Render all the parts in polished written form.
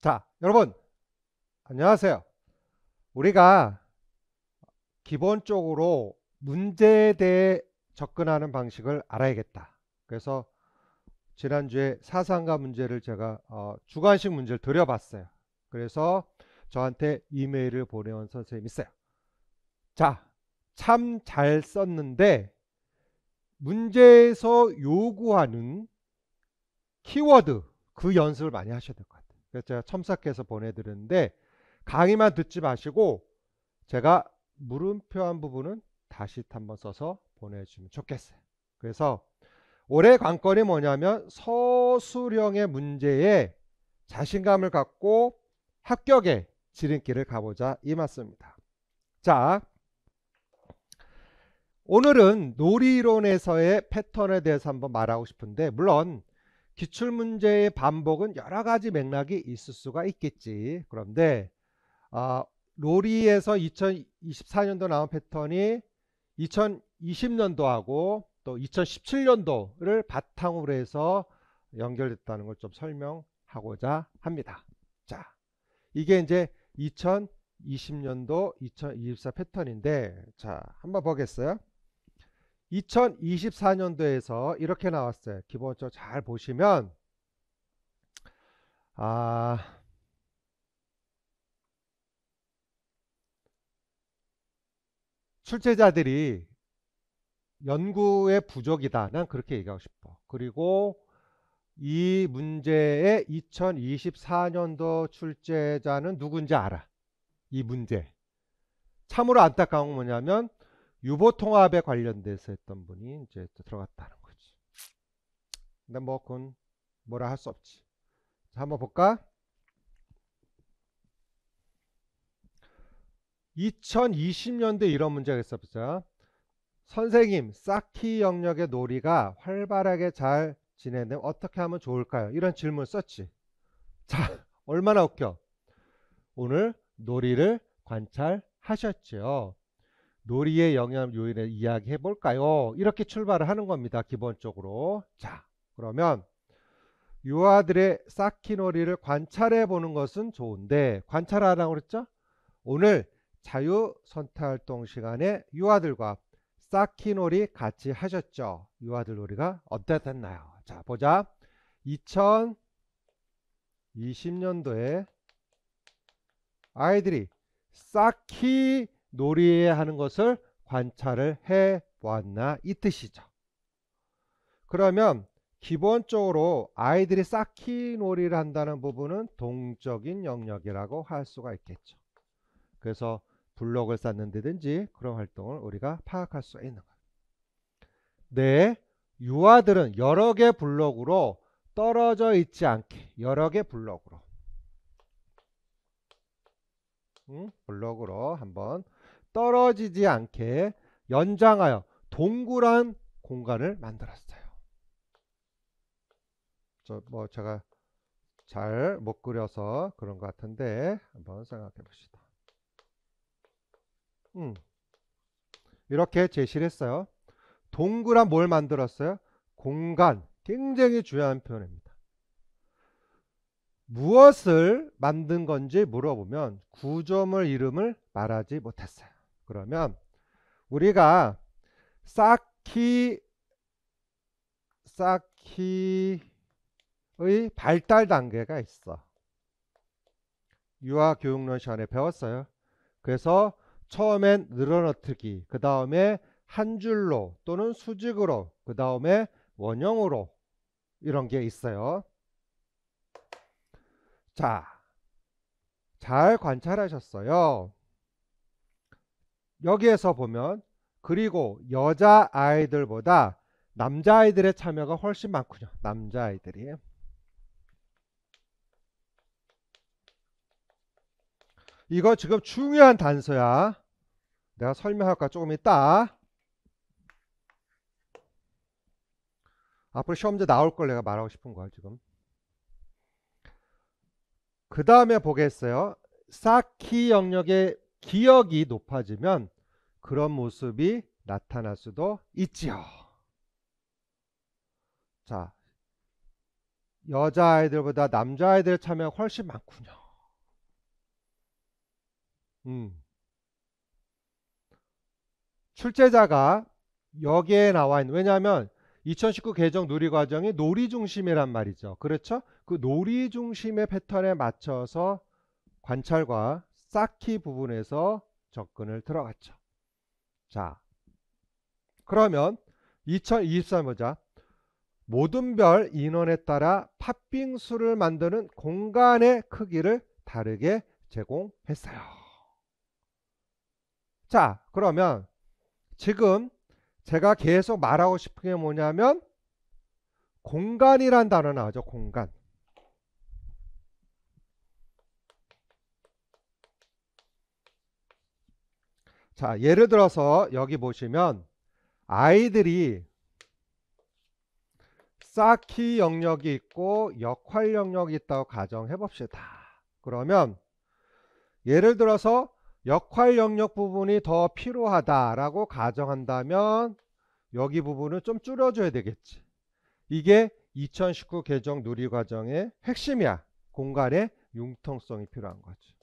자, 여러분, 안녕하세요. 우리가 기본적으로 문제에 대해 접근하는 방식을 알아야겠다. 그래서 지난주에 사상과 문제를 제가 주관식 문제를 드려봤어요. 그래서 저한테 이메일을 보내온 선생님이 있어요. 자, 참 잘 썼는데 문제에서 요구하는 키워드 그 연습을 많이 하셔야 될 것 같아요. 그래서 제가 첨삭해서 보내드렸는데 강의만 듣지 마시고 제가 물음표한 부분은 다시 한번 써서 보내주시면 좋겠어요. 그래서 올해 관건이 뭐냐면 서술형의 문제에 자신감을 갖고 합격의 지름길을 가보자 이 말씀입니다. 자, 오늘은 놀이론에서의 패턴에 대해서 한번 말하고 싶은데, 물론 기출문제의 반복은 여러 가지 맥락이 있을 수가 있겠지. 그런데 놀이에서 2024년도 나온 패턴이 2020년도하고 또 2017년도를 바탕으로 해서 연결됐다는 걸 좀 설명하고자 합니다. 자, 이게 이제 2020년도 2024 패턴인데, 자, 한번 보겠어요. 2024년도에서 이렇게 나왔어요. 기본적으로 잘 보시면 출제자들이 연구의 부족이다. 난 그렇게 얘기하고 싶어. 그리고 이 문제의 2024년도 출제자는 누군지 알아. 이 문제. 참으로 안타까운 건 뭐냐면 유보통합에 관련돼서 했던 분이 이제 또 들어갔다는 거지. 근데 뭐 그건 뭐라 할 수 없지. 자, 한번 볼까? 2020년도에 이런 문제가 있었죠. 선생님, 쌓기 영역의 놀이가 활발하게 잘 지내는데 어떻게 하면 좋을까요? 이런 질문을 썼지. 자, 얼마나 웃겨. 오늘 놀이를 관찰하셨죠. 놀이의 영향 요인을 이야기해 볼까요? 이렇게 출발을 하는 겁니다. 기본적으로. 자, 그러면 유아들의 쌓기 놀이를 관찰해 보는 것은 좋은데, 관찰하라고 그랬죠? 오늘 자유선택활동 시간에 유아들과 쌓기놀이 같이 하셨죠? 유아들 놀이가 어땠나요? 자, 보자. 2020년도에 아이들이 쌓기 놀이 하는 것을 관찰을 해 보았나 이 뜻이죠. 그러면 기본적으로 아이들이 쌓기 놀이를 한다는 부분은 동적인 영역이라고 할 수가 있겠죠. 그래서 블록을 쌓는다든지 그런 활동을 우리가 파악할 수 있는 거예요. 네, 유아들은 여러 개 블록으로 떨어져 있지 않게 여러 개 블록으로 블록으로 한번 떨어지지 않게 연장하여 동그란 공간을 만들었어요. 뭐 제가 잘 못 그려서 그런 것 같은데 한번 생각해 봅시다. 이렇게 제시를 했어요. 동그란 뭘 만들었어요? 공간. 굉장히 중요한 표현입니다. 무엇을 만든 건지 물어보면 구조물 이름을 말하지 못했어요. 그러면 우리가 쌓기의 발달 단계가 있어. 유아교육론 시간에 배웠어요. 그래서 처음엔 늘어놓기, 그 다음에 한 줄로 또는 수직으로, 그 다음에 원형으로 이런 게 있어요. 자, 잘 관찰하셨어요. 여기에서 보면 그리고 여자아이들보다 남자아이들의 참여가 훨씬 많군요. 남자아이들이. 이거 지금 중요한 단서야. 내가 설명할까 조금 있다. 앞으로 시험 문제 나올 걸 내가 말하고 싶은 거야 지금. 그 다음에 보겠어요. 쌓기 영역의 기억이 높아지면 그런 모습이 나타날 수도 있지요. 자, 여자아이들보다 남자아이들 참여가 훨씬 많군요. 출제자가 여기에 나와 있는, 왜냐하면 2019 개정 누리과정이 놀이 중심이란 말이죠. 그렇죠? 그 놀이 중심의 패턴에 맞춰서 관찰과 쌓기 부분에서 접근을 들어갔죠. 자, 그러면 2023 보자. 모든 별 인원에 따라 팥빙수를 만드는 공간의 크기를 다르게 제공했어요. 자, 그러면 지금 제가 계속 말하고 싶은 게 뭐냐면 공간이란 단어 나오죠. 공간. 자, 예를 들어서 여기 보시면 아이들이 쌓기 영역이 있고 역할 영역이 있다고 가정해 봅시다. 그러면 예를 들어서 역할 영역 부분이 더 필요하다라고 가정한다면 여기 부분을 좀 줄여줘야 되겠지. 이게 2019 개정 누리과정의 핵심이야. 공간의 융통성이 필요한 거지.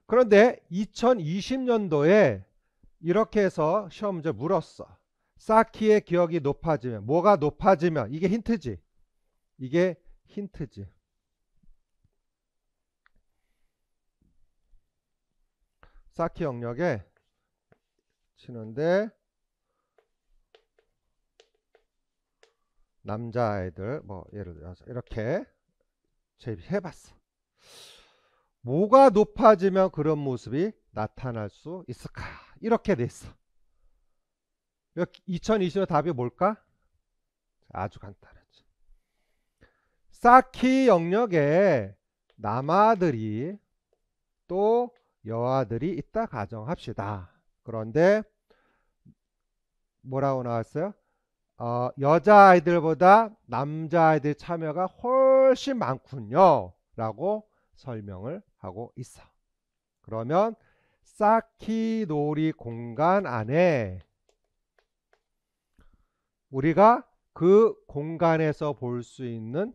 그런데 2020년도에 이렇게 해서 시험 문제 물었어. 쌓기의 기억이 높아지면, 뭐가 높아지면, 이게 힌트지. 이게 힌트지. 쌓기 영역에 치는데 남자아이들 뭐 예를 들어서 이렇게 제비해봤어. 뭐가 높아지면 그런 모습이 나타날 수 있을까? 이렇게 됐어. 2020년 답이 뭘까? 아주 간단하지. 쌓기 영역에 남아들이 또 여아들이 있다 가정합시다. 그런데 뭐라고 나왔어요? 여자아이들보다 남자아이들 참여가 훨씬 많군요 라고 설명을 하고 있어. 그러면 쌓기 놀이 공간 안에 우리가 그 공간에서 볼 수 있는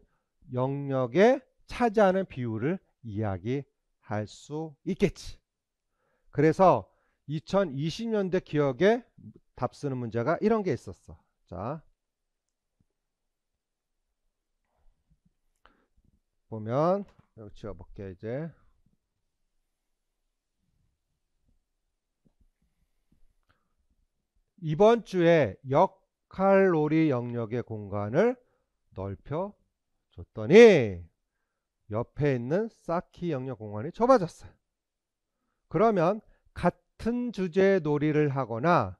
영역에 차지하는 비율을 이야기할 수 있겠지. 그래서 2020년대 기억에 답 쓰는 문제가 이런 게 있었어. 자, 보면 여기 지워볼게 이제. 이번 주에 역할놀이 영역의 공간을 넓혀 줬더니 옆에 있는 쌓기 영역 공간이 좁아졌어요. 그러면 같은 주제의 놀이를 하거나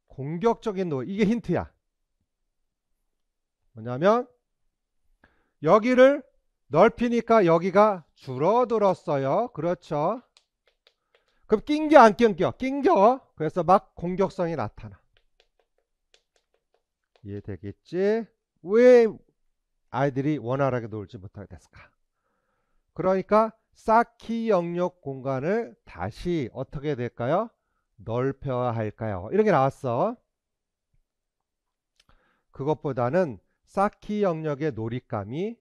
공격적인 놀이, 이게 힌트야. 뭐냐면 여기를 넓히니까 여기가 줄어들었어요. 그렇죠? 그럼 낑겨 안 낑겨? 낑겨. 그래서 막 공격성이 나타나. 이해되겠지? 왜 아이들이 원활하게 놀지 못하게 됐을까? 그러니까 쌓기 영역 공간을 다시 어떻게 될까요? 넓혀야 할까요? 이런 게 나왔어. 그것보다는 쌓기 영역의 놀잇감이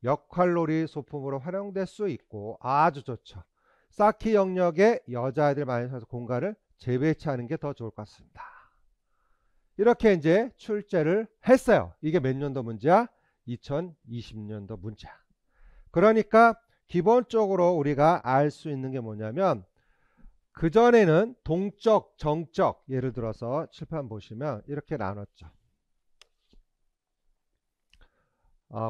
역할놀이 소품으로 활용될 수 있고 아주 좋죠. 쌓기 영역에 여자아이들 많이 사서 공간을 재배치하는 게 더 좋을 것 같습니다. 이렇게 이제 출제를 했어요. 이게 몇 년도 문제야? 2020년도 문제야. 그러니까 기본적으로 우리가 알 수 있는 게 뭐냐면 그전에는 동적, 정적, 예를 들어서 칠판 보시면 이렇게 나눴죠.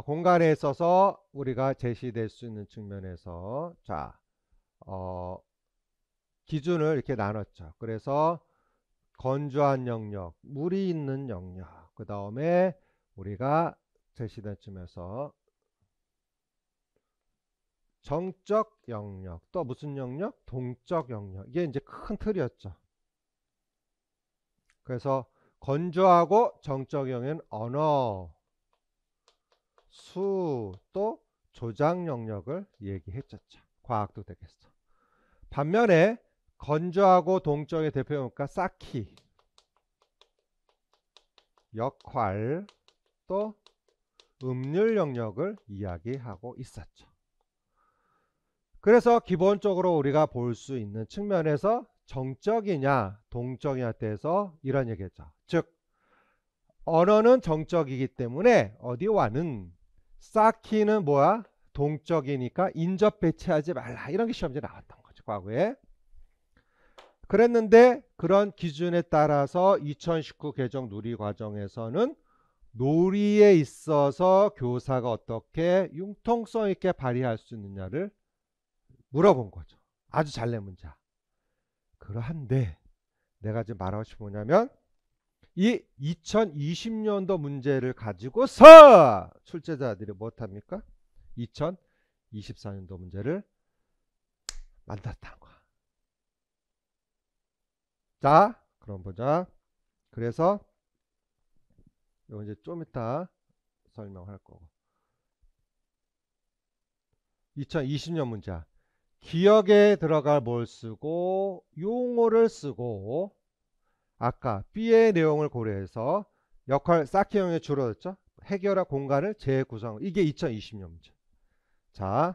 공간에 있어서 우리가 제시될 수 있는 측면에서 자, 기준을 이렇게 나눴죠. 그래서 건조한 영역, 물이 있는 영역, 그 다음에 우리가 제시된 쯤에서 정적 영역, 또 무슨 영역? 동적 영역. 이게 이제 큰 틀이었죠. 그래서 건조하고 정적 영역은 언어, 수, 또 조작 영역을 얘기했었죠. 과학도 되겠어. 반면에 건조하고 동적의 대표가 쌓기. 역할 또 음률 영역을 이야기하고 있었죠. 그래서 기본적으로 우리가 볼 수 있는 측면에서 정적이냐 동적이냐 때에서 이런 얘기했죠. 즉 언어는 정적이기 때문에 어디와는 쌓기는 뭐야? 동적이니까 인접 배치하지 말라. 이런 게 시험지에 나왔던 거죠. 과거에. 그랬는데 그런 기준에 따라서 2019 개정 누리 과정에서는 놀이에 있어서 교사가 어떻게 융통성 있게 발휘할 수 있느냐를 물어본 거죠. 아주 잘 낸 문제야. 그러한데 내가 지금 말하고 싶은 뭐냐면 이 2020년도 문제를 가지고서 출제자들이 못합니까? 2024년도 문제를 만들었다는 거야. 자, 그럼 보자. 그래서 이거 이제 좀 이따 설명할 거고. 2020년 문제. 기억에 들어갈 뭘 쓰고 용어를 쓰고 아까 B의 내용을 고려해서 역할 쌓기형이 줄어들었죠. 해결할 공간을 재구성. 이게 2020년 문제. 자,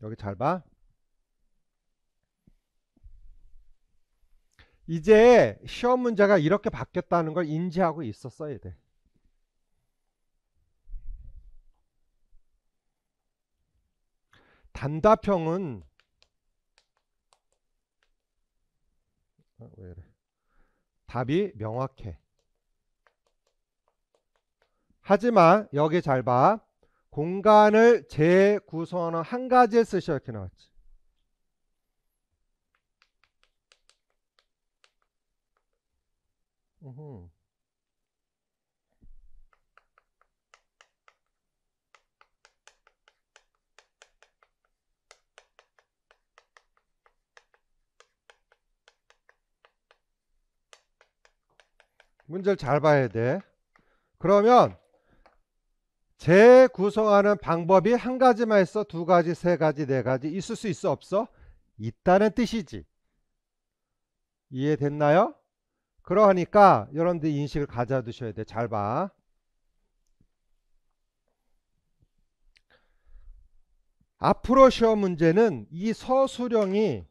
여기 잘 봐. 이제 시험 문제가 이렇게 바뀌었다는 걸 인지하고 있었어야 돼. 단답형은 왜 이래? 답이 명확해. 하지만 여기 잘 봐. 공간을 재구성하는 한 가지에 쓰셔 이렇게 나왔지. 문제를 잘 봐야 돼. 그러면 재구성하는 방법이 한 가지만 있어? 두 가지, 세 가지, 네 가지 있을 수 있어? 없어? 있다는 뜻이지. 이해됐나요? 그러니까 여러분들 인식을 가져두셔야 돼. 잘 봐. 앞으로 시험 문제는 이 서술형이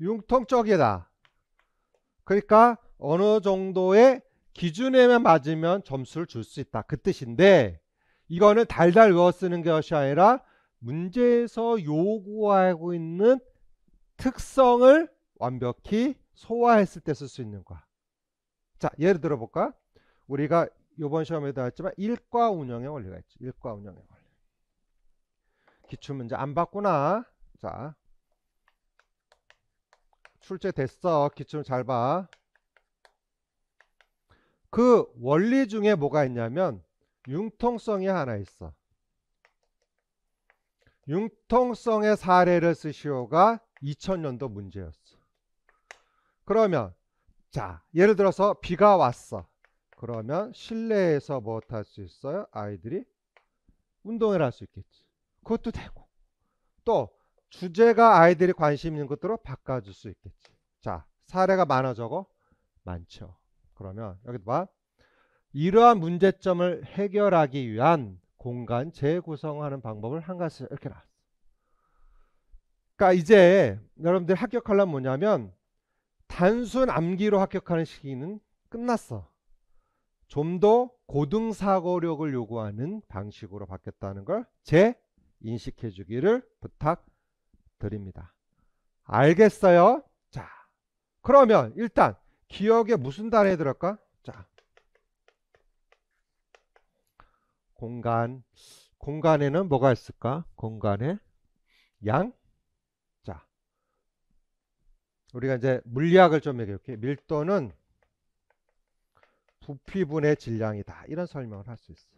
융통적이다. 그러니까 어느 정도의 기준에만 맞으면 점수를 줄 수 있다. 그 뜻인데 이거는 달달 외워 쓰는 것이 아니라 문제에서 요구하고 있는 특성을 완벽히 소화했을 때 쓸 수 있는 거야. 자, 예를 들어 볼까? 우리가 이번 시험에도 했지만 일과 운영의 원리가 있지. 일과 운영의 원리. 기출문제 안 봤구나. 자, 출제됐어. 기출 잘 봐. 그 원리 중에 뭐가 있냐면 융통성이 하나 있어. 융통성의 사례를 쓰시오가 2000년도 문제였어. 그러면 자, 예를 들어서 비가 왔어. 그러면 실내에서 뭐 할 수 있어요? 아이들이 운동을 할 수 있겠지. 그것도 되고. 또 주제가 아이들이 관심 있는 것들로 바꿔줄 수 있겠지. 자, 사례가 많아 적어? 많죠. 그러면 여기 봐. 이러한 문제점을 해결하기 위한 공간 재구성하는 방법을 한 가지 이렇게 나왔어. 그러니까 이제 여러분들 합격하려면 뭐냐면 단순 암기로 합격하는 시기는 끝났어. 좀 더 고등사고력을 요구하는 방식으로 바뀌었다는 걸 재인식해 주기를 부탁드립니다. 알겠어요? 자, 그러면 일단 기억에 무슨 단어에 들을까? 자, 공간에는 뭐가 있을까? 공간에 양. 자, 우리가 이제 물리학을 좀 얘기할게. 밀도는 부피분의 질량이다. 이런 설명을 할 수 있어.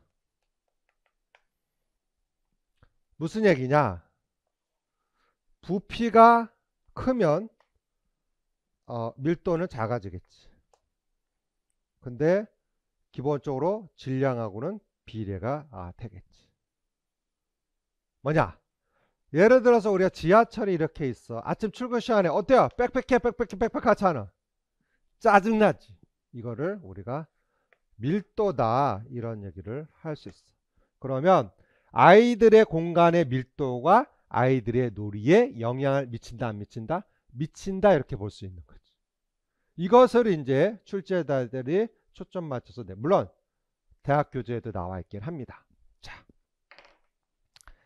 무슨 얘기냐? 부피가 크면 밀도는 작아지겠지. 근데 기본적으로 질량하고는 비례가 되겠지. 뭐냐? 예를 들어서 우리가 지하철이 이렇게 있어. 아침 출근 시간에 어때요? 빽빽해 하잖아. 짜증나지. 이거를 우리가 밀도다 이런 얘기를 할 수 있어. 그러면 아이들의 공간의 밀도가 아이들의 놀이에 영향을 미친다 안 미친다? 미친다 이렇게 볼 수 있는 거지. 이것을 이제 출제자들이 초점 맞춰서 물론 대학 교재에도 나와 있긴 합니다. 자,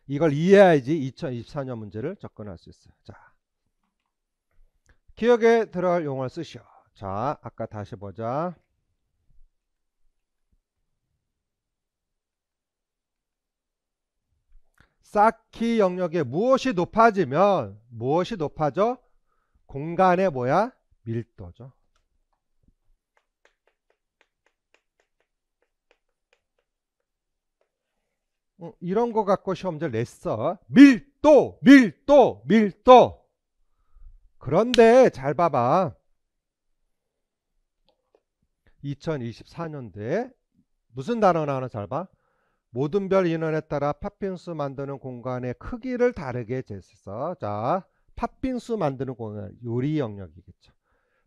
이걸 이해해야지 2024년 문제를 접근할 수 있어요. 자, 기억에 들어갈 용어를 쓰시오. 자, 아까 다시 보자. 쌓기 영역에 무엇이 높아지면 무엇이 높아져? 공간의 뭐야? 밀도죠. 이런 거 갖고 시험지를 냈어. 밀도, 밀도, 밀도. 그런데 잘 봐봐. 2024년도에 무슨 단어가 나오나 잘 봐. 모든 별 인원에 따라 팥빙수 만드는 공간의 크기를 다르게 재서. 자, 팥빙수 만드는 공간, 요리 영역이겠죠.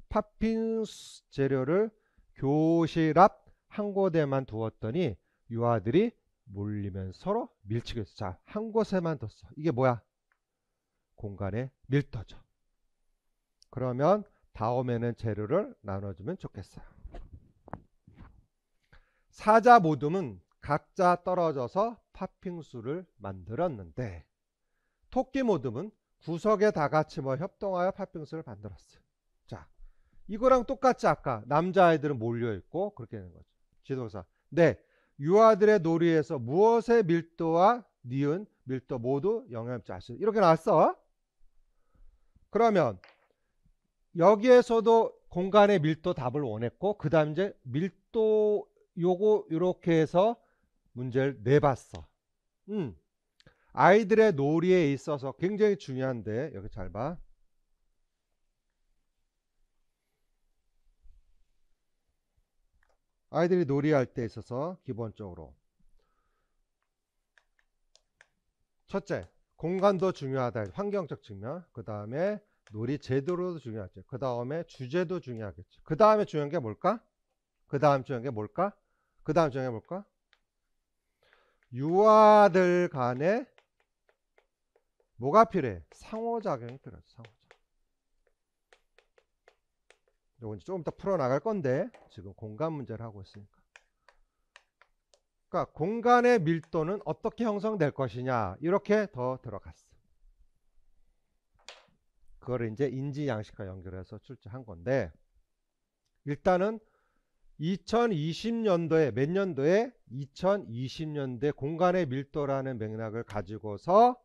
팥빙수 재료를 교실 앞 한 곳에만 두었더니 유아들이 몰리면 서로 밀치고 있어. 자, 한 곳에만 뒀어. 이게 뭐야? 공간의 밀도죠. 그러면 다음에는 재료를 나눠주면 좋겠어요. 사자 모듬은 각자 떨어져서 팥빙수를 만들었는데 토끼 모듬은 구석에 다 같이 협동하여 팥빙수를 만들었어요. 자, 이거랑 똑같이 아까 남자아이들은 몰려있고 그렇게 되는 거죠. 지도사. 네, 유아들의 놀이에서 무엇의 밀도와 니은, 밀도 모두 영향을 미쳐. 이렇게 나왔어. 그러면 여기에서도 공간의 밀도 답을 원했고 그 다음 이제 밀도 요거 요렇게 해서 문제를 내봤어. 아이들의 놀이에 있어서 굉장히 중요한데 여기 잘 봐. 아이들이 놀이할 때 있어서 기본적으로 첫째, 공간도 중요하다. 환경적 측면. 그 다음에 놀이 제도도 중요하죠. 그 다음에 주제도 중요하겠죠. 그 다음에 중요한 게 뭘까? 그 다음 중요한 게 뭘까? 그 다음 중요한 게 뭘까? 유아들 간에 뭐가 필요해? 상호작용이 필요해. 상호작용. 이건 조금 더 풀어나갈 건데 지금 공간 문제를 하고 있으니까. 그러니까 공간의 밀도는 어떻게 형성될 것이냐 이렇게 더 들어갔어. 그거를 이제 인지 양식과 연결해서 출제한 건데 일단은 2020년도에 몇 년도에 2020년대 공간의 밀도라는 맥락을 가지고서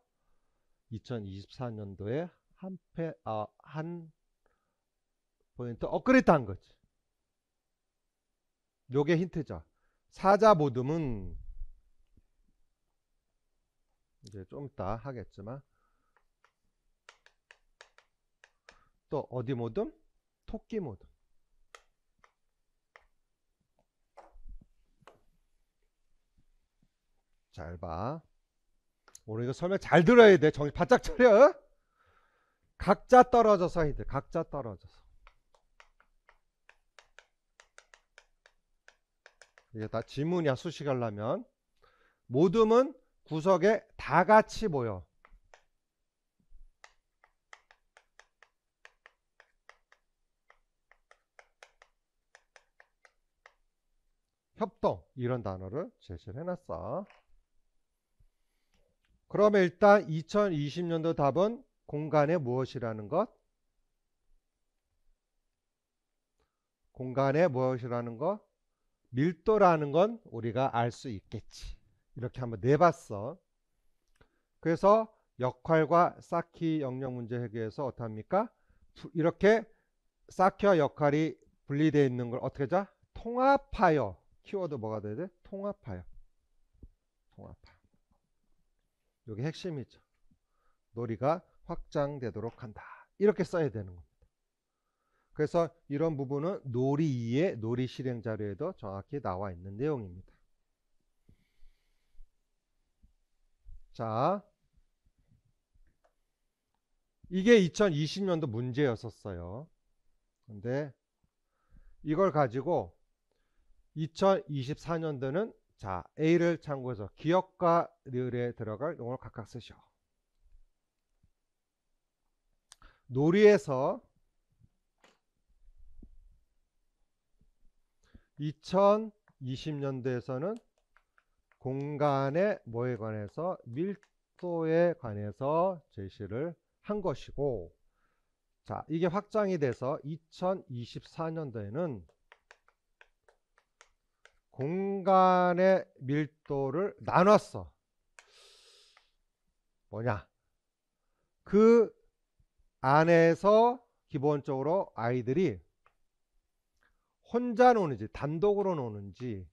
2024년도에 한 포인트 업그레이드 한 거지. 요게 힌트죠. 사자 모듬은 이제 좀 이따 하겠지만 또 어디 모듬? 토끼 모듬. 잘 봐. 오늘 이거 설명 잘 들어야 돼. 정신 바짝 차려. 각자 떨어져서 해야 돼. 각자 떨어져서. 이게 다 지문이야. 수식 하려면. 모듬은 구석에 다 같이 모여. 협동 이런 단어를 제시를 해놨어. 그러면 일단 2020년도 답은 공간의 무엇이라는 것? 공간의 무엇이라는 것? 밀도라는 건 우리가 알 수 있겠지. 이렇게 한번 내봤어. 그래서 역할과 쌓기 영역 문제 해결에서 어떻게 합니까? 이렇게 쌓기와 역할이 분리되어 있는 걸 어떻게 하자? 통합하여. 키워드 뭐가 돼야 돼? 통합하여. 통합하여. 이게 핵심이죠. 놀이가 확장되도록 한다. 이렇게 써야 되는 겁니다. 그래서 이런 부분은 놀이 2의 놀이 실행 자료에도 정확히 나와 있는 내용입니다. 자, 이게 2020년도 문제였었어요. 근데 이걸 가지고 2024년도는 자, A를 참고해서 기억과 리을에 들어갈 용어를 각각 쓰시오. 놀이에서 2020년도에서는 공간의 뭐에 관해서 밀도에 관해서 제시를 한 것이고, 자, 이게 확장이 돼서 2024년도에는 공간의 밀도를 나눴어. 뭐냐? 그 안에서 기본적으로 아이들이 혼자 노는지 단독으로 노는지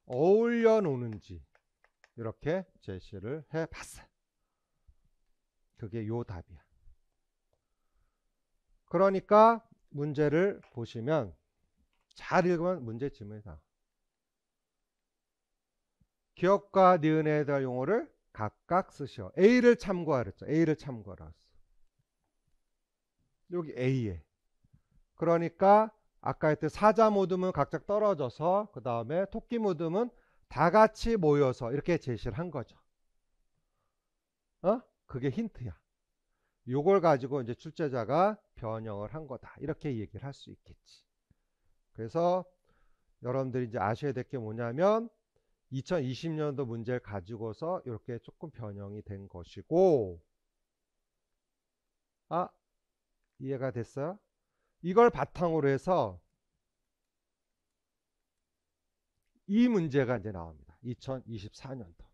어울려 노는지 이렇게 제시를 해 봤어요. 그게 요 답이야. 그러니까 문제를 보시면 잘 읽으면 문제 지문이 나와. 기억과 니은에 대한 용어를 각각 쓰시오. A를 참고하라 했죠. A를 참고하라 했어. 여기 A에. 그러니까 아까 했던 사자 모듬은 각자 떨어져서 그 다음에 토끼 모듬은 다 같이 모여서 이렇게 제시를 한 거죠. 그게 힌트야. 요걸 가지고 이제 출제자가 변형을 한 거다. 이렇게 얘기를 할 수 있겠지. 그래서 여러분들이 이제 아셔야 될 게 뭐냐면 2020년도 문제를 가지고서 이렇게 조금 변형이 된 것이고, 이해가 됐어요? 이걸 바탕으로 해서 이 문제가 이제 나옵니다. 2024년도.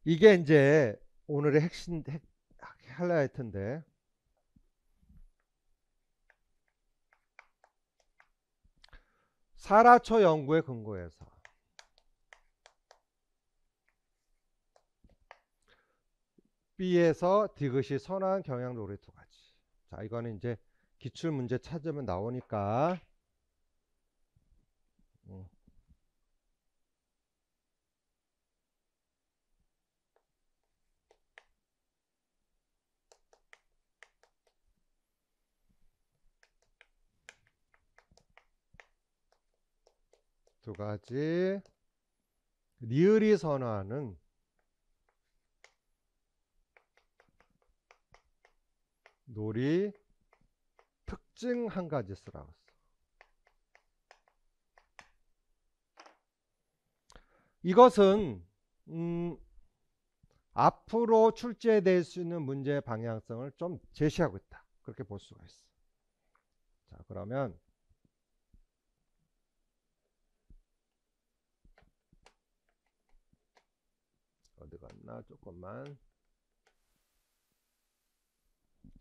이게 이제 오늘의 핵심 하이라이트인데, 사라초 연구에 근거해서 B에서 디귿이 선호한 경향 노래 두 가지. 자, 이거는 이제 기출 문제 찾으면 나오니까 두 가지. 리을이 선호하는 놀이 특징 한 가지 쓰라고 했어. 이것은 앞으로 출제될 수 있는 문제 방향성을 좀 제시하고 있다. 그렇게 볼 수가 있어. 자, 그러면 어디 갔나? 조금만.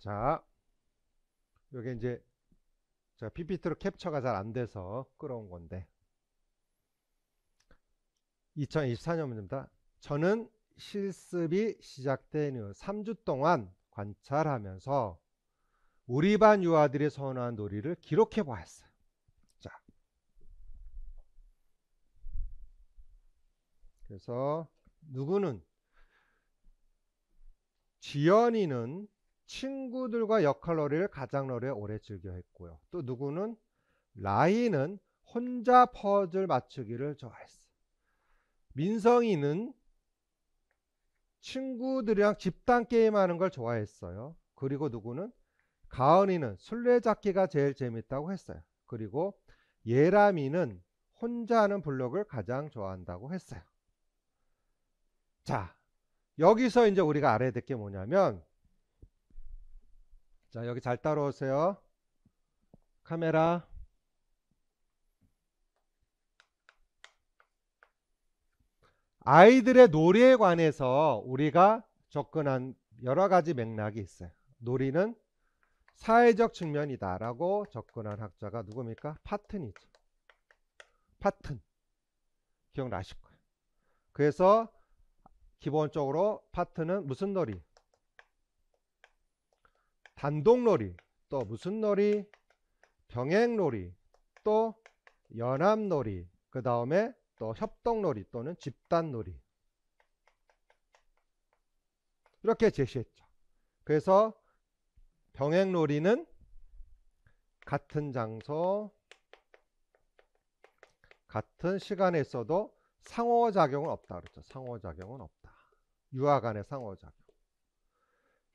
자, 이게 이제 제가 PPT로 캡처가 잘 안 돼서 끌어온 건데 2024년 문제입니다. 저는 실습이 시작된 후 3주 동안 관찰하면서 우리 반 유아들이 선호한 놀이를 기록해 보았어요. 자, 그래서 누구는 지연이는 친구들과 역할놀이를 가장놀이에 오래 즐겨 했고요. 또 누구는 라이는 혼자 퍼즐 맞추기를 좋아했어. 민성이는 친구들이랑 집단 게임하는 걸 좋아했어요. 그리고 누구는 가은이는 술래잡기가 제일 재밌다고 했어요. 그리고 예람이는 혼자 하는 블록을 가장 좋아한다고 했어요. 자, 여기서 이제 우리가 알아야 될 게 뭐냐면, 자, 여기 잘 따라오세요. 카메라. 아이들의 놀이에 관해서 우리가 접근한 여러 가지 맥락이 있어요. 놀이는 사회적 측면이다 라고 접근한 학자가 누굽니까? 파튼이죠. 파튼. 기억나실 거예요. 그래서 기본적으로 파튼은 무슨 놀이? 단독놀이, 또 무슨 놀이? 병행놀이, 또 연합놀이, 그 다음에 또 협동놀이 또는 집단놀이. 이렇게 제시했죠. 그래서 병행놀이는 같은 장소, 같은 시간에 있어도 상호작용은 없다 그랬죠. 상호작용은 없다. 유아 간의 상호작용.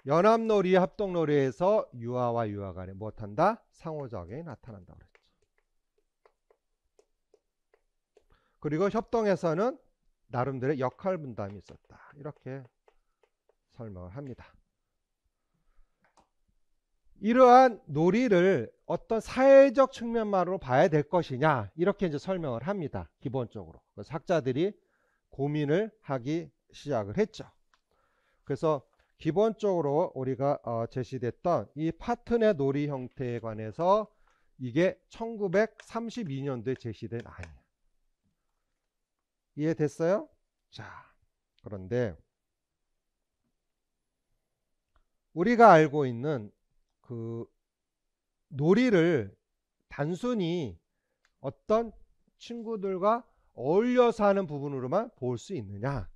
연합놀이, 합동놀이에서 유아와 유아 간에 못한다? 상호작용이 나타난다 그랬죠. 그리고 협동에서는 나름대로 역할 분담이 있었다. 이렇게 설명을 합니다. 이러한 놀이를 어떤 사회적 측면만으로 봐야 될 것이냐, 이렇게 이제 설명을 합니다. 기본적으로. 그래서 학자들이 고민을 하기 시작을 했죠. 그래서 기본적으로 우리가 제시됐던 이 파트 내 놀이 형태에 관해서 이게 1932년도에 제시된 안이에요. 이해됐어요? 자, 그런데 우리가 알고 있는 그 놀이를 단순히 어떤 친구들과 어울려서 하는 부분으로만 볼 수 있느냐?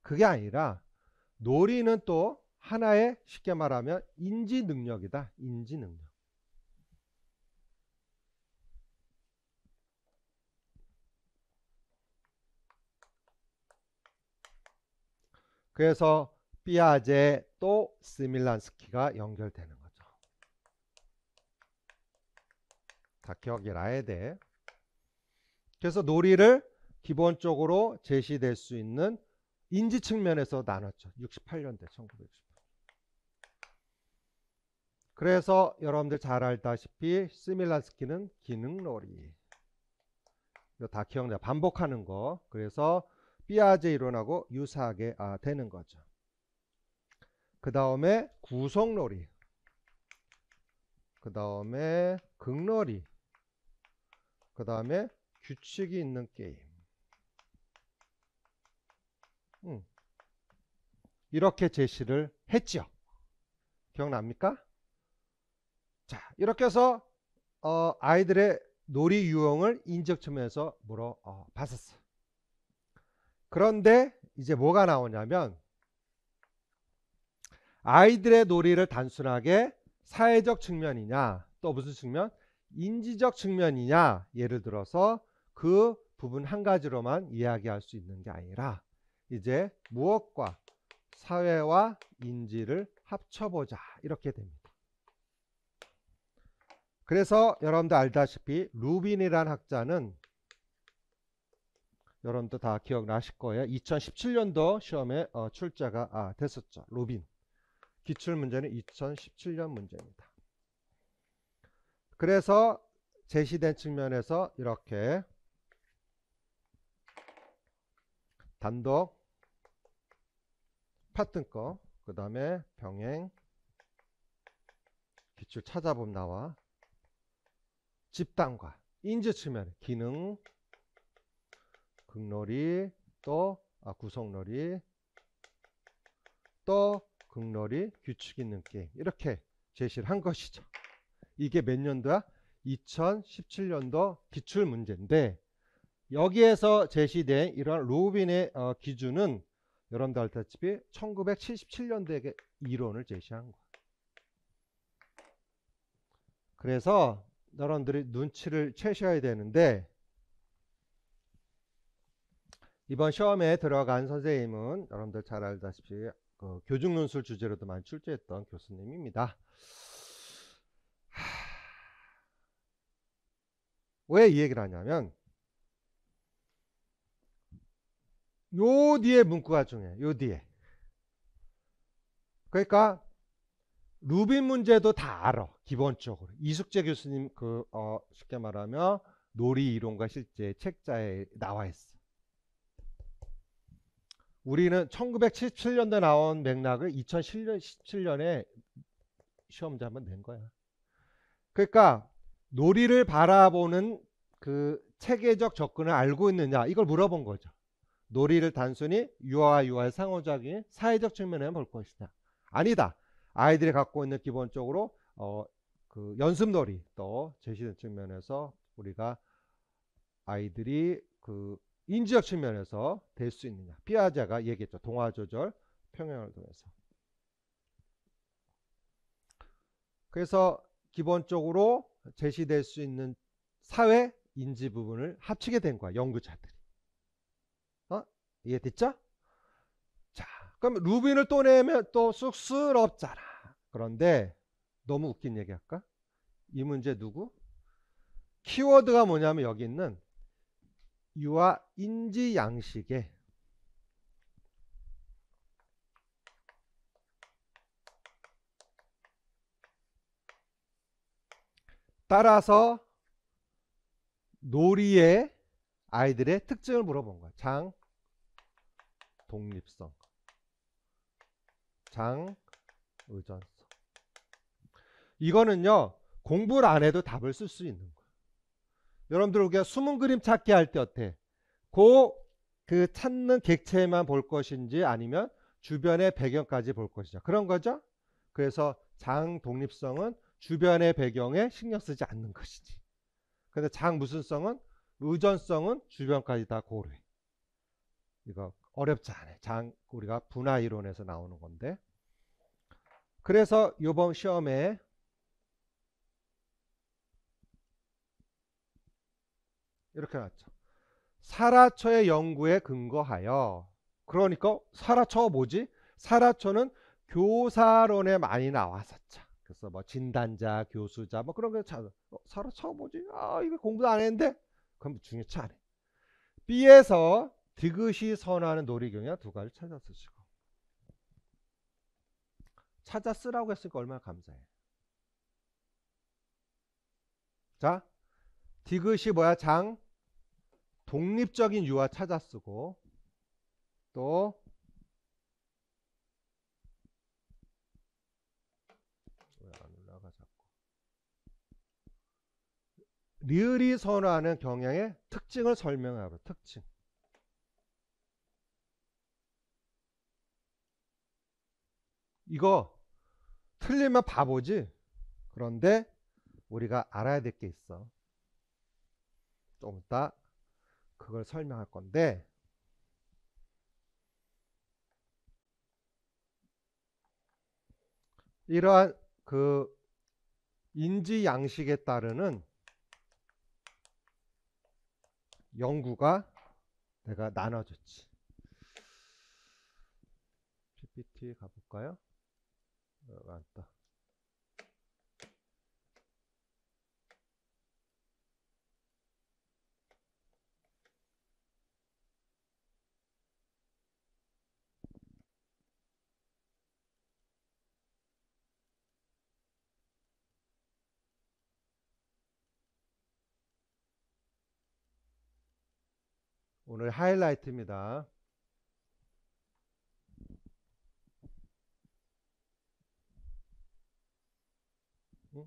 그게 아니라 놀이는 또 하나의 쉽게 말하면 인지 능력이다. 인지 능력. 그래서 피아제 또 스밀란스키가 연결되는 거죠. 다 기억해놔야 돼. 그래서 놀이를 기본적으로 제시될 수 있는 인지 측면에서 나눴죠. 68년대 1968. 그래서 여러분들 잘 알다시피 스밀란스키는 기능놀이. 이거 다 기억나. 반복하는 거. 그래서 피아제 이론하고 유사하게 되는 거죠. 그 다음에 구성놀이. 그 다음에 극놀이. 그 다음에 규칙이 있는 게임. 이렇게 제시를 했죠. 기억납니까? 자, 이렇게 해서 아이들의 놀이 유형을 인적 측면에서 물어봤었어요. 그런데 이제 뭐가 나오냐면 아이들의 놀이를 단순하게 사회적 측면이냐, 또 무슨 측면? 인지적 측면이냐, 예를 들어서 그 부분 한 가지로만 이야기할 수 있는 게 아니라 이제 무엇과 사회와 인지를 합쳐보자, 이렇게 됩니다. 그래서 여러분들 알다시피 루빈이라는 학자는 여러분들 다 기억나실 거예요. 2017년도 시험에 출제가 됐었죠. 루빈. 기출문제는 2017년 문제입니다. 그래서 제시된 측면에서 이렇게 단독, 파트너, 그 다음에 병행, 기출 찾아보면 나와. 집단과 인지 측면, 기능, 극놀이, 또 구성놀이, 또 극놀이, 규칙 있는 게임, 이렇게 제시를 한 것이죠. 이게 몇 년도야? 2017년도 기출 문제인데 여기에서 제시된 이런 루빈의 기준은 여러분들 알다시피 1977년도에 이론을 제시한 거예요. 그래서 여러분들이 눈치를 채셔야 되는데 이번 시험에 들어간 선생님은 여러분들 잘 알다시피 교직논술 주제로도 많이 출제했던 교수님입니다. 왜 이 얘기를 하냐면 요 뒤에 문구가 중요해요. 요 뒤에. 그러니까 루빈 문제도 다 알아. 기본적으로. 이숙재 교수님 쉽게 말하면 놀이 이론과 실제 책자에 나와 있어. 우리는 1977년도에 나온 맥락을 2017년에 시험지 한번 낸 거야. 그러니까 놀이를 바라보는 그 체계적 접근을 알고 있느냐, 이걸 물어본 거죠. 놀이를 단순히 유아와 유아의 상호작용이 사회적 측면에만 볼 것이다. 아니다. 아이들이 갖고 있는 기본적으로 그 연습놀이 또 제시된 측면에서 우리가 아이들이 그 인지적 측면에서 될 수 있느냐. 피아제가 얘기했죠. 동화 조절 평형을 통해서. 그래서 기본적으로 제시될 수 있는 사회 인지 부분을 합치게 된 거야, 연구자들이. 이해됐죠? 자, 그럼 루빈을 또 내면 또 쑥스럽잖아. 그런데 너무 웃긴 얘기 할까? 이 문제 누구? 키워드가 뭐냐면 여기 있는 유아 인지 양식에 따라서 놀이의 아이들의 특징을 물어본 거야. 장, 독립성, 장, 의존성. 이거는요, 공부를 안 해도 답을 쓸 수 있는 거야. 여러분들 우리가 숨은 그림 찾기 할 때 어때? 그 찾는 객체만 볼 것인지 아니면 주변의 배경까지 볼 것이냐, 그런 거죠. 그래서 장 독립성은 주변의 배경에 신경 쓰지 않는 것이지. 근데 장 무슨성은, 의존성은 주변까지 다 고려해. 이거 어렵지 않아. 장 우리가 분화 이론에서 나오는 건데. 그래서 이번 시험에 이렇게 나왔죠. 사라초의 연구에 근거하여. 그러니까 사라초가 뭐지? 사라초는 교사론에 많이 나왔었죠. 그래서 뭐 진단자, 교수자 뭐 그런 거 찾아. 사라초가 뭐지? 이거 공부도 안 했는데. 그럼 중요치 않아. B에서 디귿이 선호하는 놀이경이야 두 가지 찾아 쓰시고. 찾아 쓰라고 했으니까 얼마나 감사해. 자, 디귿이 뭐야? 장 독립적인 유아 찾아 쓰고, 또 왜 안 올라가 자꾸. 리을이 선호하는 경향의 특징을 설명하고. 특징. 이거 틀리면 바보지. 그런데 우리가 알아야 될 게 있어. 좀 이따 그걸 설명할 건데, 이러한 그 인지 양식에 따르는 연구가 내가 나눠줬지. PPT 가볼까요? 맞다. 오늘 하이라이트입니다. 응?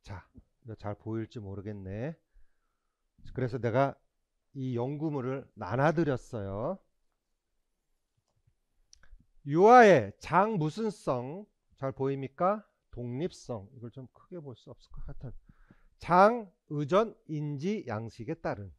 자, 이거 잘 보일지 모르겠네. 그래서 내가 이 연구물을 나눠드렸어요. 유아의 장 무슨성 잘 보입니까? 독립성. 이걸 좀 크게 볼 수 없을 것 같은. 장 의존 인지 양식에 따른.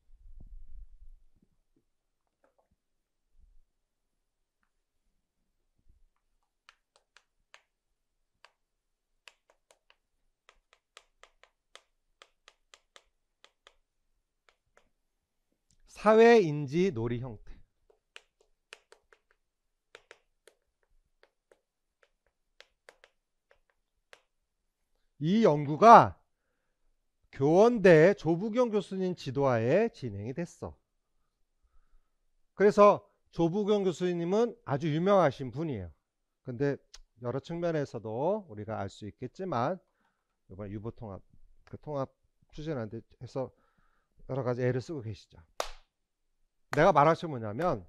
사회 인지 놀이 형태. 이 연구가 교원대 조부경 교수님 지도하에 진행이 됐어. 그래서 조부경 교수님은 아주 유명하신 분이에요. 근데 여러 측면에서도 우리가 알 수 있겠지만 이번 유보통합 그 통합 추진하는데 해서 여러 가지 애를 쓰고 계시죠. 내가 말할 수 뭐냐면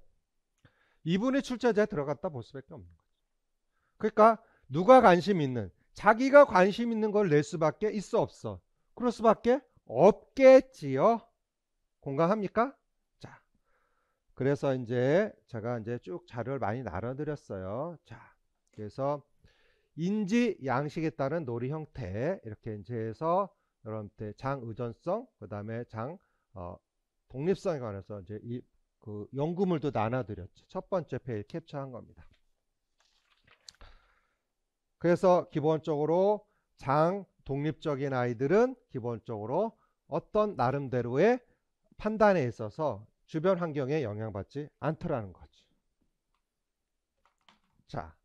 이분이 출제자에 들어갔다 볼 수밖에 없는 거죠. 그러니까 누가 관심 있는, 자기가 관심 있는 걸 낼 수밖에 있어 없어? 그럴 수밖에 없겠지요. 공감합니까? 자, 그래서 이제 제가 이제 쭉 자료를 많이 나눠드렸어요. 자, 그래서 인지 양식에 따른 놀이 형태 이렇게 이제 해서 여러분들 장 의존성, 그 다음에 장 독립성에 관해서 이제 그 연구물도 나눠드렸죠. 첫 번째 페이지 캡처한 겁니다. 그래서 기본적으로 장 독립적인 아이들은 기본적으로 어떤 나름대로의 판단에 있어서 주변 환경에 영향받지 않더라는 거지. 자,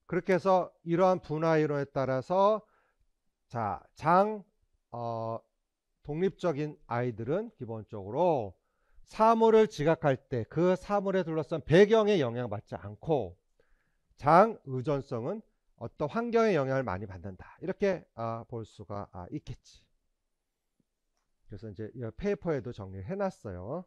그렇게 해서 이러한 분화 이론에 따라서 자, 독립적인 아이들은 기본적으로 사물을 지각할 때 그 사물에 둘러싼 배경에 영향받지 않고 장 의존성은 어떤 환경의 영향을 많이 받는다. 이렇게 볼 수가 있겠지. 그래서 이제 이 페이퍼에도 정리를 해놨어요.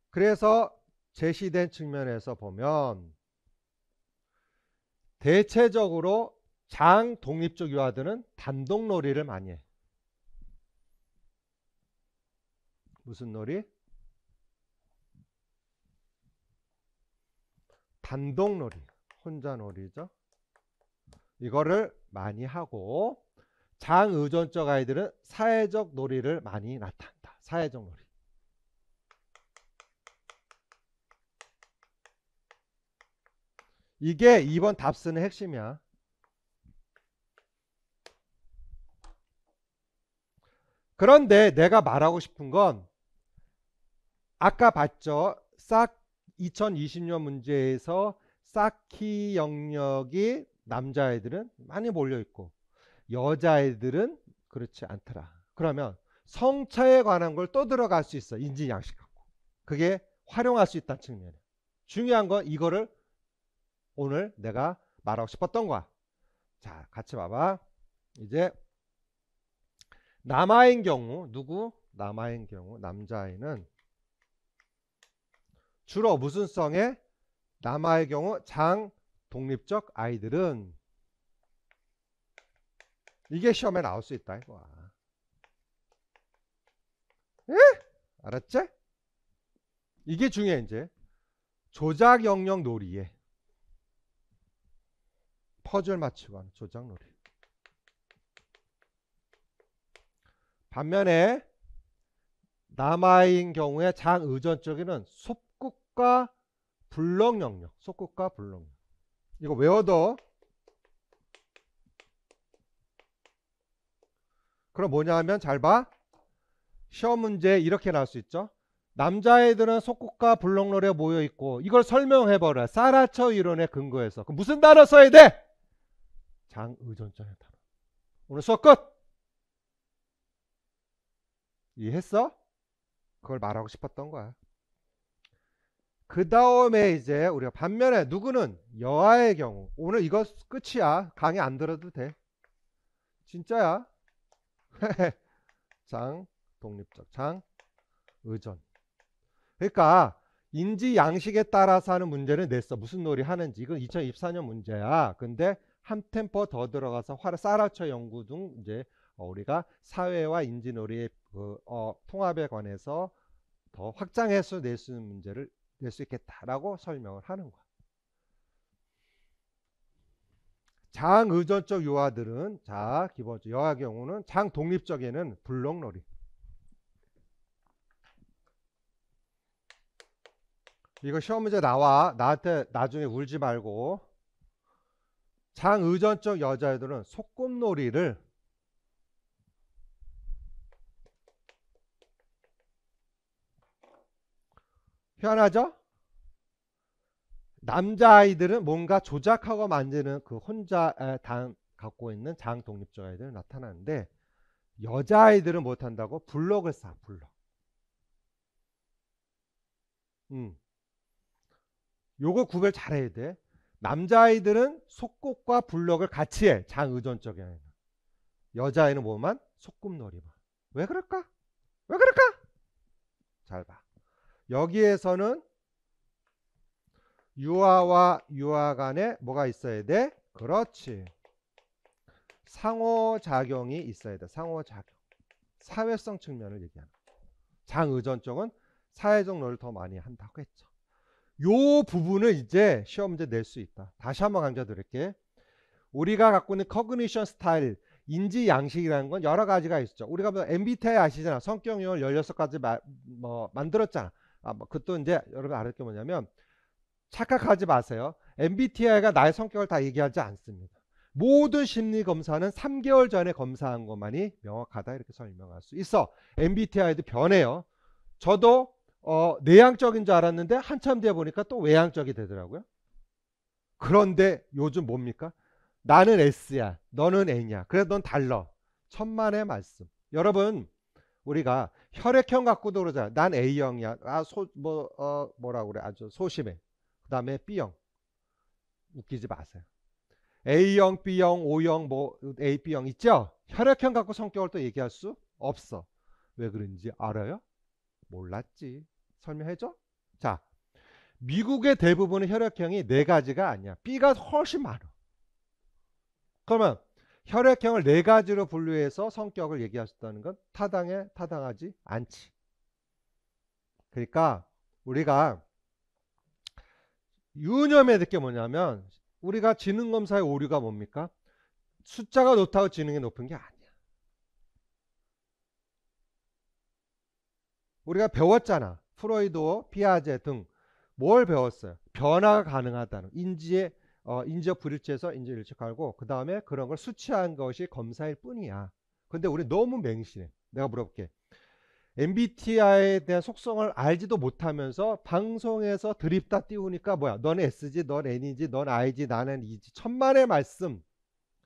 그래서 제시된 측면에서 보면 대체적으로 장 독립적 유아들은 단독 놀이를 많이 해. 무슨 놀이? 단독 놀이, 혼자 놀이죠. 이거를 많이 하고 장 의존적 아이들은 사회적 놀이를 많이 나타낸다. 사회적 놀이. 이게 2번 답쓰는 핵심이야. 그런데 내가 말하고 싶은 건 아까 봤죠. 2020년 문제에서 쌓기 영역이 남자애들은 많이 몰려있고 여자애들은 그렇지 않더라. 그러면 성차에 관한 걸 또 들어갈 수 있어. 인지양식 갖고. 그게 활용할 수 있다는 측면이에요. 중요한 건 이거를 오늘 내가 말하고 싶었던 거야. 자, 같이 봐봐. 이제 남아인 경우 누구? 남아인 경우 남자아이는 주로 무슨 성에? 남아의 경우 장 독립적 아이들은 이게 시험에 나올 수 있다 이거야. 에? 알았지? 이게 중요해. 이제 조작 영역 놀이에 퍼즐 맞추고 하는 조작 놀이. 반면에 남아인 경우에 장 의존 쪽에는 속국과 블록 영역, 속국과 블록 영역. 이거 외워둬. 그럼 뭐냐 하면 잘 봐. 시험 문제 이렇게 나올 수 있죠. 남자애들은 속국과 블록놀이에 모여있고 이걸 설명해버려. 사라처 이론에 근거해서. 그럼 무슨 단어 써야 돼? 장 의존적인 단어. 오늘 수업 끝. 이해했어? 그걸 말하고 싶었던 거야. 그 다음에 이제 우리가 반면에 누구는 여아의 경우. 오늘 이거 끝이야. 강의 안 들어도 돼. 진짜야. 장 독립적, 장 의존. 그러니까 인지 양식에 따라서 하는 문제를 냈어. 무슨 놀이 하는지. 이건 2024년 문제야. 근데 한 템포 더 들어가서 사라처 연구 등 이제 우리가 사회와 인지 놀이의 통합에 관해서 더 확장해서 낼 수 있는 문제를 낼 수 있겠다라고 설명을 하는 거야. 장 의존적 유아들은 자 기본적으로 여아 경우는 장 독립적에는 블록놀이. 이거 시험 문제 나와. 나한테 나중에 울지 말고. 장 의존적 여자애들은 소꿉놀이를 희한하죠? 남자아이들은 뭔가 조작하고 만드는 그 혼자 갖고 있는 장 독립적 아이들은 나타나는데 여자아이들은 못한다고? 블록을 쌓아. 블록. 요거 구별 잘해야 돼. 남자아이들은 속국과 블록을 같이 해. 장 의존적인 아이는. 여자아이는 뭐만? 소꿉놀이만. 왜 그럴까? 왜 그럴까? 잘 봐. 여기에서는 유아와 유아 간에 뭐가 있어야 돼? 그렇지. 상호작용이 있어야 돼. 상호작용. 사회성 측면을 얘기하는. 장의존 쪽은 사회적 놀이를 더 많이 한다고 했죠. 요 부분을 이제 시험 문제 낼 수 있다. 다시 한번 강조드릴게. 우리가 갖고 있는 커그니션 스타일, 인지 양식이라는 건 여러 가지가 있죠. 우리가 뭐 MBTI 아시잖아. 성격 유형을 16가지 만들었잖아. 그것도 이제 여러분 알을 게 뭐냐면 착각하지 마세요. MBTI가 나의 성격을 다 얘기하지 않습니다. 모든 심리 검사는 3개월 전에 검사한 것만이 명확하다 이렇게 설명할 수 있어. MBTI도 변해요. 저도 내향적인 줄 알았는데 한참 뒤에 보니까 또 외향적이 되더라고요. 그런데 요즘 뭡니까? 나는 S야. 너는 N이야. 그래 넌 달라. 천만의 말씀. 여러분 우리가 혈액형 갖고도 그러잖아. 난 A형이야. 뭐라고 그래. 아주 소심해. 그 다음에 B형. 웃기지 마세요. A형, B형, O형, A, B형 있죠? 혈액형 갖고 성격을 또 얘기할 수 없어. 왜 그런지 알아요? 몰랐지. 설명해줘? 자, 미국의 대부분의 혈액형이 4가지가 아니야. B가 훨씬 많아. 그러면 혈액형을 4가지로 분류해서 성격을 얘기할 수 있다는 건 타당하지 않지. 그러니까 우리가 유념해야 될 게 뭐냐면 우리가 지능검사의 오류가 뭡니까? 숫자가 높다고 지능이 높은 게 아니야. 우리가 배웠잖아. 프로이드, 피아제 등 뭘 배웠어요? 변화가 가능하다는 인지적 불일치에서 인지일치 알고 그 다음에 그런 걸 수치한 것이 검사일 뿐이야. 근데 우리 너무 맹신해. 내가 물어볼게. MBTI에 대한 속성을 알지도 못하면서 방송에서 드립다 띄우니까 뭐야? 넌 S지, 넌 N이지, 넌 I지, 나는 E지. 천만의 말씀.